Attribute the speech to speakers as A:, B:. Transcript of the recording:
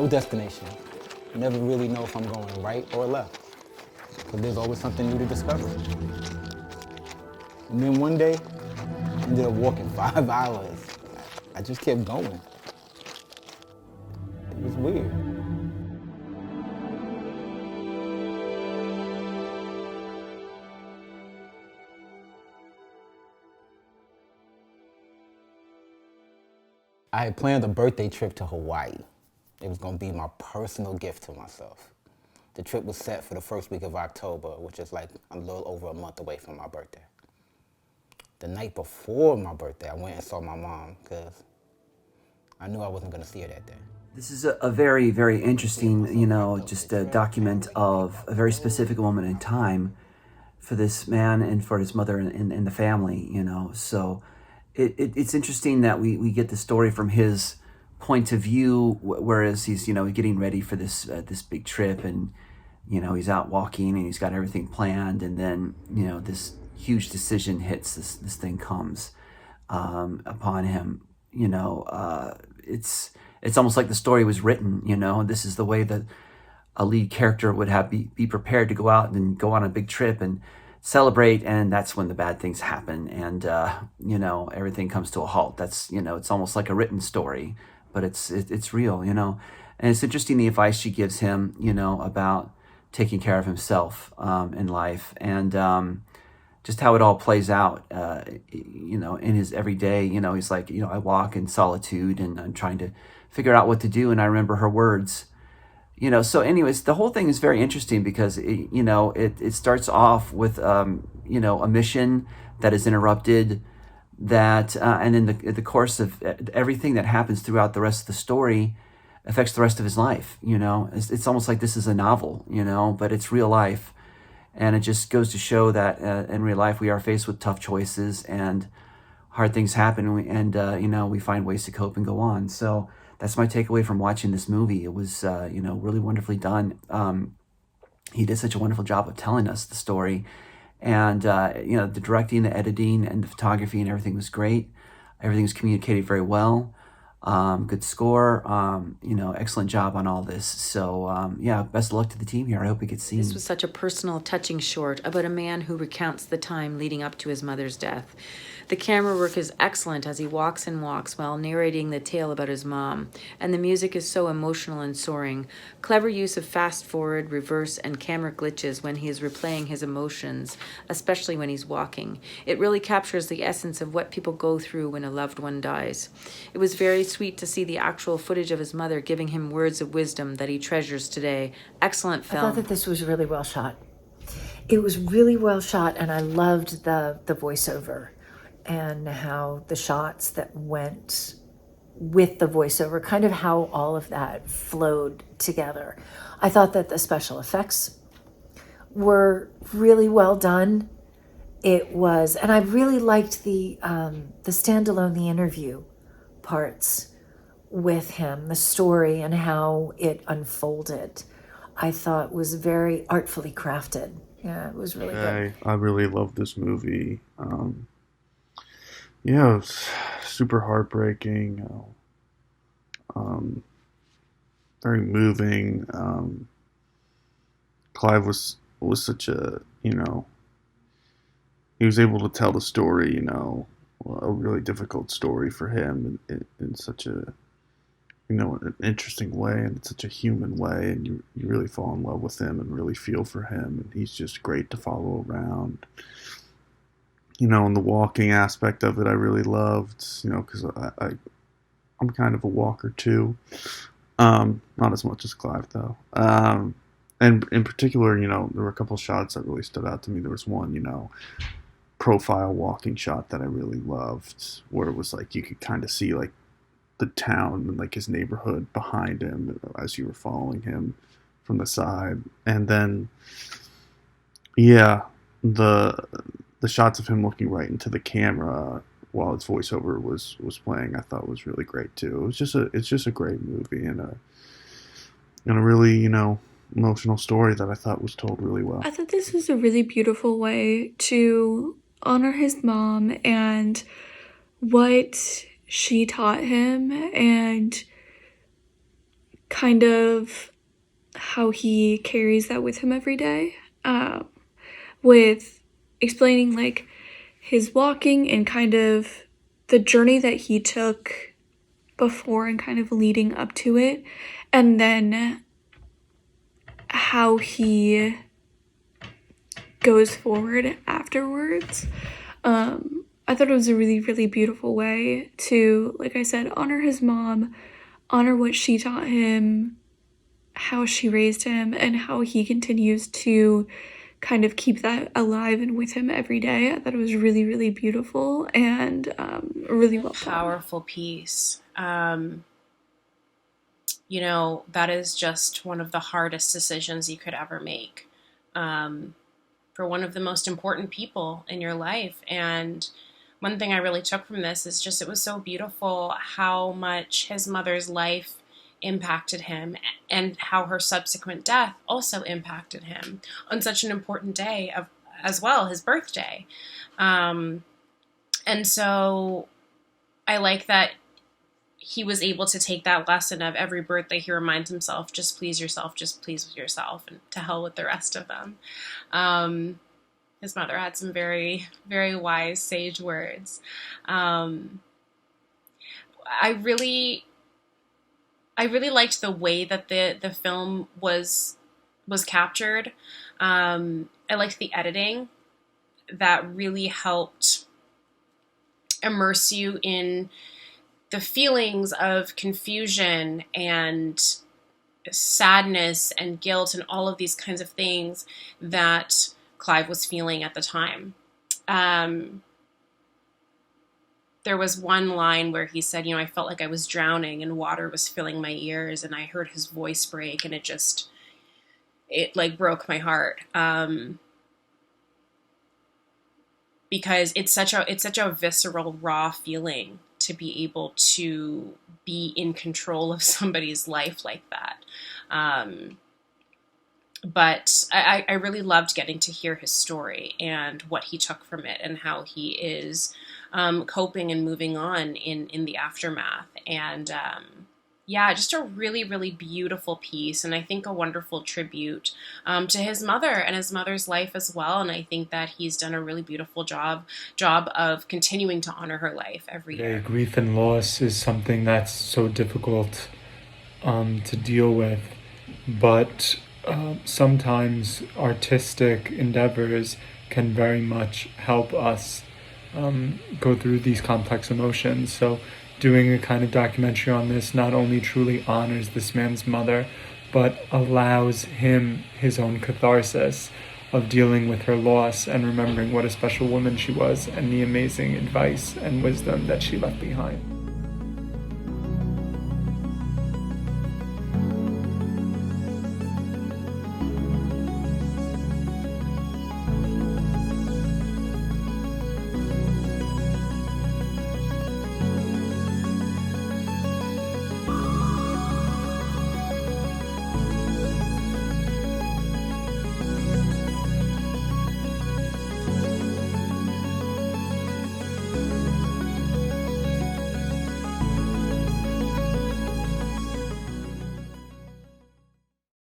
A: no destination. Never really know if I'm going right or left, because there's always something new to discover. And then one day, I ended up walking 5 hours. I just kept going. It was weird. I had planned a birthday trip to Hawaii. It was gonna be my personal gift to myself. The trip was set for the first week of October, which is like a little over a month away from my birthday. The night before my birthday, I went and saw my mom because I knew I wasn't gonna see her that day.
B: This is a very, very interesting, just a document of a very specific moment in time for this man and for his mother and the family, So it's interesting that we get the story from his point of view, whereas he's, getting ready for this big trip, and, he's out walking and he's got everything planned, and then, this huge decision hits, this thing comes upon him. It's almost like the story was written, this is the way that a lead character would be prepared to go out and go on a big trip and celebrate, and that's when the bad things happen, and everything comes to a halt. That's, it's almost like a written story, but it's real, and it's interesting the advice she gives him, about taking care of himself in life, and just how it all plays out, in his everyday. He's like, I walk in solitude and I'm trying to figure out what to do, and I remember her words. So anyways, the whole thing is very interesting because it starts off with a mission that is interrupted, that and in the course of everything that happens throughout the rest of the story affects the rest of his life. It's almost like this is a novel, but it's real life, and it just goes to show that in real life we are faced with tough choices and hard things happen, and we find ways to cope and go on. So that's my takeaway from watching this movie. It was, really wonderfully done. He did such a wonderful job of telling us the story. And, the directing, the editing, and the photography and everything was great. Everything was communicated very well. Good score, excellent job on all this. So, best of luck to the team here. I hope it gets seen.
C: This was such a personal, touching short about a man who recounts the time leading up to his mother's death. The camera work is excellent as he walks and walks while narrating the tale about his mom, and the music is so emotional and soaring. Clever use of fast forward, reverse, and camera glitches when he is replaying his emotions, especially when he's walking. It really captures the essence of what people go through when a loved one dies. It was very sweet to see the actual footage of his mother giving him words of wisdom that he treasures today. Excellent film.
D: I thought that this was really well shot. It was really well shot, and I loved the voiceover and how the shots that went with the voiceover, kind of how all of that flowed together. I thought that the special effects were really well done. It was, and I really liked the standalone, the interview parts with him, the story and how it unfolded. I thought was very artfully crafted. Yeah, it was really good.
E: I really love this movie. It was super heartbreaking, very moving. Clive was such a, he was able to tell the story, a really difficult story for him in such a, an interesting way and such a human way, and you really fall in love with him and really feel for him, and he's just great to follow around. And the walking aspect of it I really loved, because I'm kind of a walker too. Not as much as Clive though. And in particular, there were a couple shots that really stood out to me. There was one, profile walking shot that I really loved, where it was like you could kind of see like the town and like his neighborhood behind him as you were following him from the side. And then, the shots of him looking right into the camera while its voiceover was playing, I thought was really great too. It's just a great movie and a really, emotional story that I thought was told really well.
F: I thought this was a really beautiful way to honor his mom and what she taught him, and kind of how he carries that with him every day, with explaining like his walking and kind of the journey that he took before and kind of leading up to it, and then how he goes forward afterwards. I thought it was a really, really beautiful way to, like I said, honor his mom, honor what she taught him, how she raised him, and how he continues to kind of keep that alive and with him every day. I thought it was really, really beautiful and really well done.
G: Powerful piece. You know, that is just one of the hardest decisions you could ever make, for one of the most important people in your life. And one thing I really took from this is just, it was so beautiful how much his mother's life impacted him and how her subsequent death also impacted him on such an important day as well, his birthday. And so I like that he was able to take that lesson of every birthday. He reminds himself, just please yourself, just please yourself, and to hell with the rest of them. His mother had some very, very wise, sage words. I really liked the way that the film was captured. I liked the editing that really helped immerse you in the feelings of confusion and sadness and guilt and all of these kinds of things that Clive was feeling at the time. There was one line where he said, you know, I felt like I was drowning and water was filling my ears, and I heard his voice break, and it like broke my heart. Because it's such a visceral, raw feeling to be able to be in control of somebody's life like that. But I really loved getting to hear his story and what he took from it and how he is coping and moving on in the aftermath. And yeah, just a really, really beautiful piece, and I think a wonderful tribute to his mother and his mother's life as well. And I think that he's done a really beautiful job of continuing to honor her life every year.
H: Grief and loss is something that's so difficult to deal with, but sometimes artistic endeavors can very much help us go through these complex emotions. So doing a kind of documentary on this not only truly honors this man's mother, but allows him his own catharsis of dealing with her loss and remembering what a special woman she was and the amazing advice and wisdom that she left behind.